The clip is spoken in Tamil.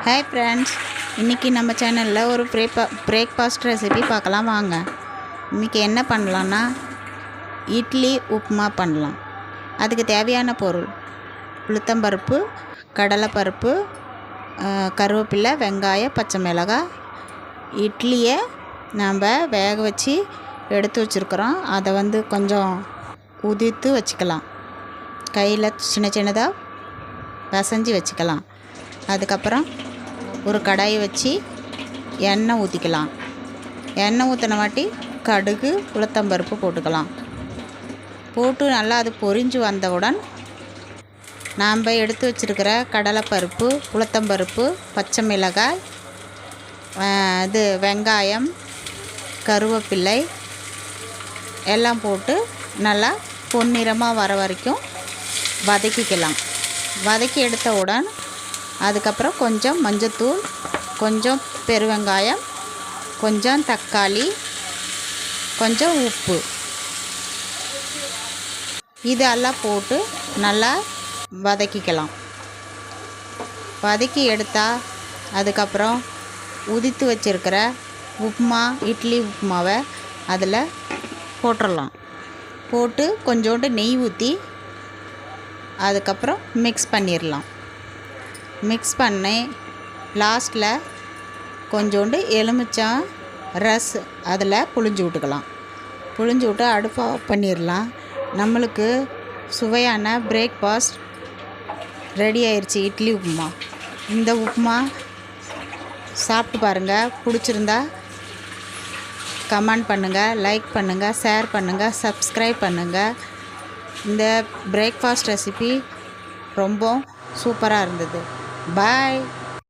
ஹாய் ஃப்ரெண்ட்ஸ், இன்றைக்கி நம்ம சேனலில் ஒரு பிரேக்ஃபாஸ்ட் ரெசிபி பார்க்கலாம் வாங்க. இன்றைக்கி என்ன பண்ணலான்னா இட்லி உப்புமா பண்ணலாம். அதுக்கு தேவையான பொருள் உளுத்தம்பருப்பு, கடலைப்பருப்பு, கருவேப்பிலை, வெங்காயம், பச்சை மிளகாய். இட்லியை நம்ம வேக வச்சு எடுத்து வச்சுருக்குறோம். அதை கொஞ்சம் உதிர்த்து வச்சுக்கலாம். கையில் சின்ன சின்னதாக பிசைஞ்சு வச்சுக்கலாம். அதுக்கப்புறம் ஒரு கடாயை வச்சு எண்ணெய் ஊற்றிக்கலாம். எண்ணெய் ஊற்றின வாட்டி கடுகு, உளுத்தம்பருப்பு போட்டுக்கலாம். போட்டு நல்லா அது பொரிஞ்சு வந்தவுடன் நாம் எடுத்து வச்சுருக்கிற கடலைப்பருப்பு, உளுத்தம்பருப்பு, பச்சை மிளகாய், வெங்காயம், கருவேப்பிலை எல்லாம் போட்டு நல்லா பொன்னிறமாக வர வரைக்கும் வதக்கிக்கலாம். வதக்கி எடுத்தவுடன் அதுக்கப்புறம் கொஞ்சம் மஞ்சத்தூள், கொஞ்சம் பெருவெங்காயம், கொஞ்சம் தக்காளி, கொஞ்சம் உப்பு இதெல்லாம் போட்டு நல்லா வதக்கிக்கலாம். வதக்கி எடுத்தால் அதுக்கப்புறம் உதித்து வச்சுருக்கிற உப்புமா, இட்லி உப்புமாவை அதில் போட்டுடலாம். போட்டு கொஞ்சோண்டு நெய் ஊற்றி அதுக்கப்புறம் மிக்ஸ் பண்ணிடலாம். மிக்ஸ் பண்ணி லாஸ்ட்டில் கொஞ்சோண்டு எலுமிச்சம் ரஸ் அதில் புழிஞ்சு விட்டுக்கலாம். புழிஞ்சு விட்டு அடுப்பை ஆஃப் பண்ணிடலாம். நம்மளுக்கு சுவையான பிரேக்ஃபாஸ்ட் ரெடி ஆயிடுச்சு, இட்லி உப்புமா. இந்த உப்புமா சாப்பிட்டு பாருங்கள். பிடிச்சிருந்தா கமெண்ட் பண்ணுங்கள், லைக் பண்ணுங்கள், ஷேர் பண்ணுங்கள், சப்ஸ்கிரைப் பண்ணுங்கள். இந்த பிரேக்ஃபாஸ்ட் ரெசிபி ரொம்ப சூப்பராக இருந்தது. பாய்.